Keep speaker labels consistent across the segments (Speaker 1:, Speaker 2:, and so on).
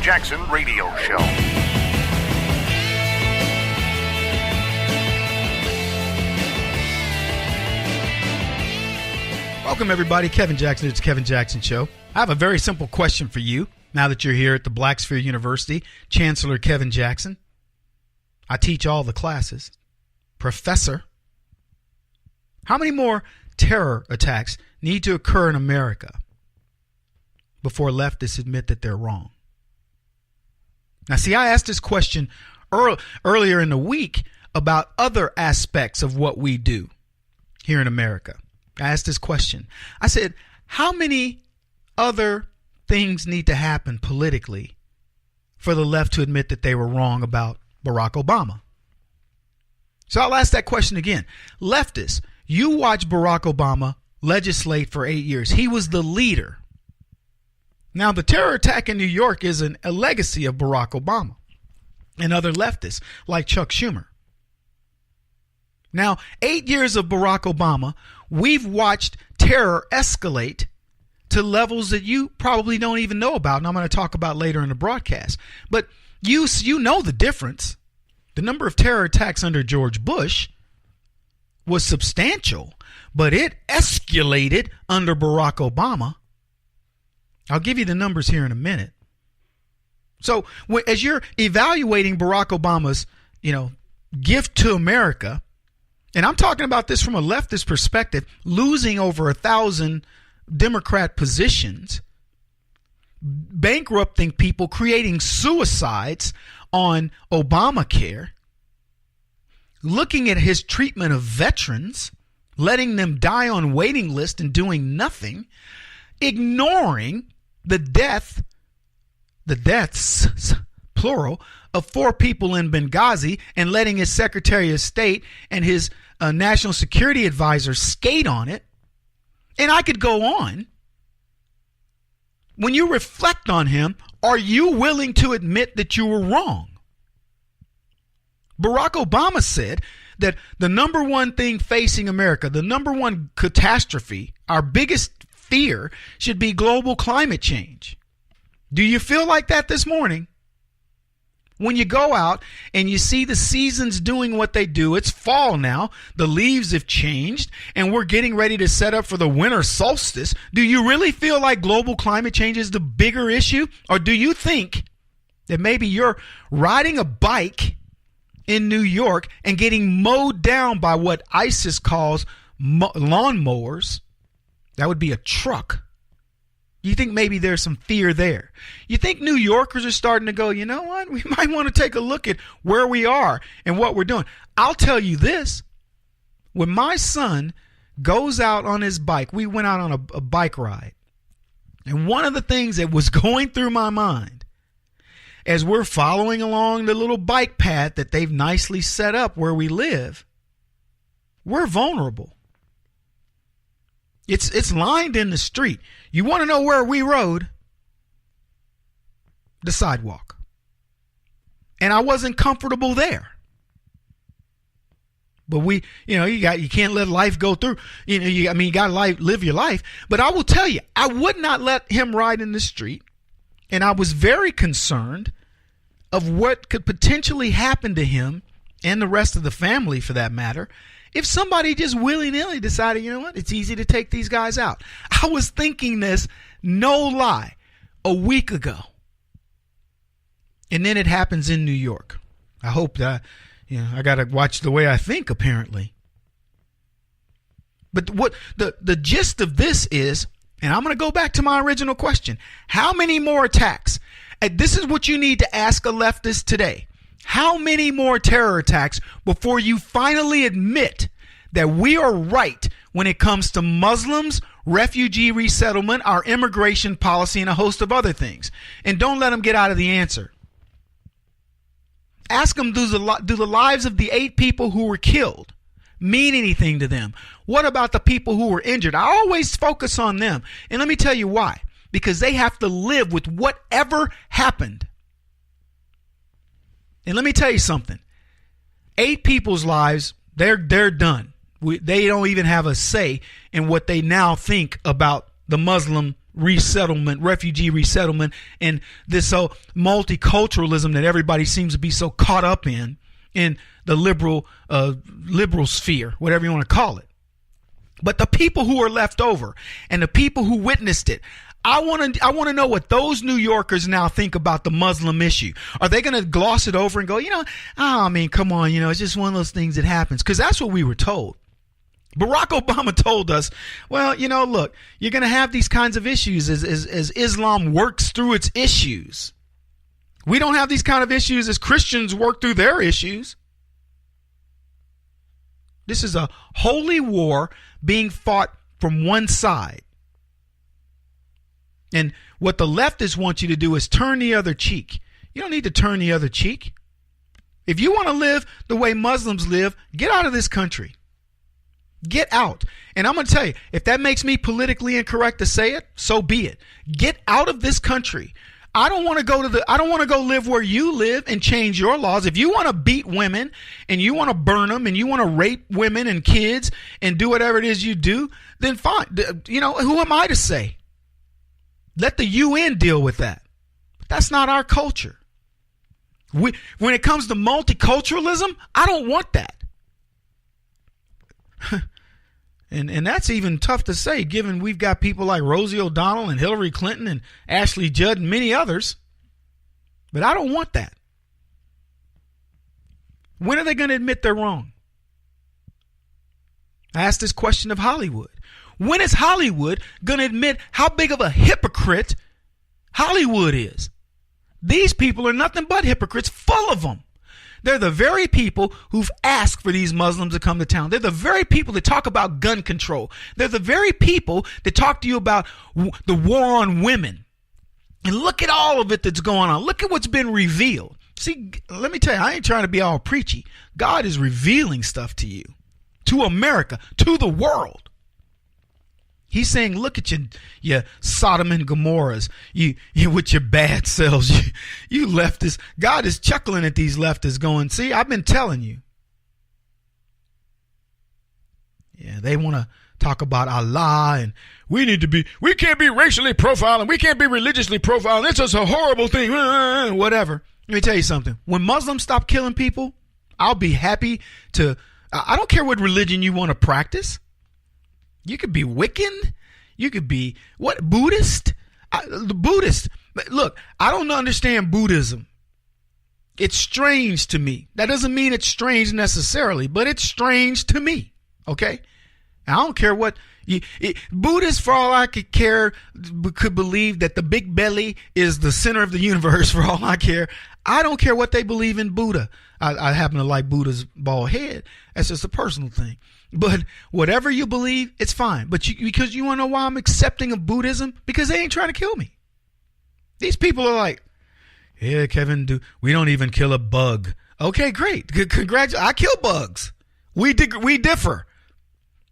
Speaker 1: Jackson Radio Show.
Speaker 2: Welcome, everybody. Kevin Jackson. It's the Kevin Jackson Show. I have a very simple question for you now that you're here at the Black Sphere University. Chancellor Kevin Jackson. I teach all the classes. Professor, how many more terror attacks need to occur in America before leftists admit that they're wrong? Now, see, I asked this question earlier in the week about other aspects of what we do here in America. I asked this question. I said, how many other things need to happen politically for the left to admit that they were wrong about Barack Obama? So I'll ask that question again. Leftists, you watch Barack Obama legislate for 8 years. He was the leader. Now, the terror attack in New York is a legacy of Barack Obama and other leftists like Chuck Schumer. Now, 8 years of Barack Obama, we've watched terror escalate to levels that you probably don't even know about, and I'm going to talk about later in the broadcast. But you know the difference. The number of terror attacks under George Bush was substantial, but it escalated under Barack Obama. I'll give you the numbers here in a minute. So as you're evaluating Barack Obama's, gift to America, and I'm talking about this from a leftist perspective, losing over 1,000 Democrat positions, bankrupting people, creating suicides on Obamacare, looking at his treatment of veterans, letting them die on waiting lists and doing nothing, ignoring the deaths, plural, of 4 people in Benghazi and letting his Secretary of State and his National Security Advisor skate on it. And I could go on. When you reflect on him, are you willing to admit that you were wrong? Barack Obama said that the number one thing facing America, the number one catastrophe, our biggest fear should be global climate change. Do you feel like that this morning? When you go out and you see the seasons doing what they do, it's fall now, the leaves have changed, and we're getting ready to set up for the winter solstice. Do you really feel like global climate change is the bigger issue? Or do you think that maybe you're riding a bike in New York and getting mowed down by what ISIS calls lawnmowers? That would be a truck. You think maybe there's some fear there. You think New Yorkers are starting to go, you know what? We might want to take a look at where we are and what we're doing. I'll tell you this. When my son goes out on his bike, we went out on a bike ride. And one of the things that was going through my mind as we're following along the little bike path that they've nicely set up where we live, we're vulnerable. It's lined in the street. You want to know where we rode? The sidewalk. And I wasn't comfortable there. But you can't let life go through. You got to live your life. But I will tell you, I would not let him ride in the street. And I was very concerned of what could potentially happen to him and the rest of the family, for that matter, if somebody just willy-nilly decided, you know what, it's easy to take these guys out. I was thinking this, no lie, a week ago. And then it happens in New York. I hope that, I got to watch the way I think, apparently. But what the gist of this is, and I'm going to go back to my original question, how many more attacks? And this is what you need to ask a leftist today. How many more terror attacks before you finally admit that we are right when it comes to Muslims, refugee resettlement, our immigration policy, and a host of other things? And don't let them get out of the answer. Ask them, do the lives of the 8 people who were killed mean anything to them? What about the people who were injured? I always focus on them. And let me tell you why. Because they have to live with whatever happened. And let me tell you something. 8 people's lives, they're done. They don't even have a say in what they now think about the Muslim refugee resettlement, and this multiculturalism that everybody seems to be so caught up in the liberal sphere, whatever you want to call it. But the people who are left over and the people who witnessed it, I want to know what those New Yorkers now think about the Muslim issue. Are they going to gloss it over and go, come on, it's just one of those things that happens? Because that's what we were told. Barack Obama told us, well, look, you're going to have these kinds of issues as Islam works through its issues. We don't have these kind of issues as Christians work through their issues. This is a holy war being fought from one side. And what the leftists want you to do is turn the other cheek. You don't need to turn the other cheek. If you want to live the way Muslims live, get out of this country. Get out. And I'm going to tell you, if that makes me politically incorrect to say it, so be it. Get out of this country. I don't want to go live where you live and change your laws. If you want to beat women and you want to burn them and you want to rape women and kids and do whatever it is you do, then fine. Who am I to say? Let the UN deal with that. That's not our culture. When it comes to multiculturalism, I don't want that. And that's even tough to say, given we've got people like Rosie O'Donnell and Hillary Clinton and Ashley Judd and many others. But I don't want that. When are they going to admit they're wrong? I asked this question of Hollywood. When is Hollywood going to admit how big of a hypocrite Hollywood is? These people are nothing but hypocrites, full of them. They're the very people who've asked for these Muslims to come to town. They're the very people that talk about gun control. They're the very people that talk to you about the war on women. And look at all of it that's going on. Look at what's been revealed. See, let me tell you, I ain't trying to be all preachy. God is revealing stuff to you, to America, to the world. He's saying, look at you Sodom and Gomorrahs, you with your bad selves, you leftists. God is chuckling at these leftists going, see, I've been telling you. Yeah, they want to talk about Allah and we can't be racially profiling, we can't be religiously profiling. It's just a horrible thing, whatever. Let me tell you something. When Muslims stop killing people, I'll be happy to, I don't care what religion you want to practice. You could be Wiccan. You could be Buddhist. Buddhist. Look, I don't understand Buddhism. It's strange to me. That doesn't mean it's strange necessarily, but it's strange to me. Okay? I don't care what Buddhists, for all I could care, could believe that the big belly is the center of the universe. For all I care, I don't care what they believe in Buddha. I happen to like Buddha's bald head. That's just a personal thing. But whatever you believe, it's fine. But because you want to know why I'm accepting of Buddhism? Because they ain't trying to kill me. These people are like, yeah, Kevin, we don't even kill a bug. Okay, great. Congratulations. I kill bugs. We differ.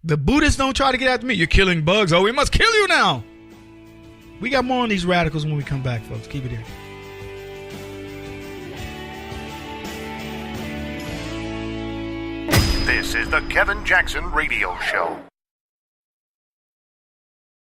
Speaker 2: The Buddhists don't try to get after me. You're killing bugs. Oh, we must kill you now. We got more on these radicals when we come back, folks. Keep it here.
Speaker 1: This is the Kevin Jackson Radio Show.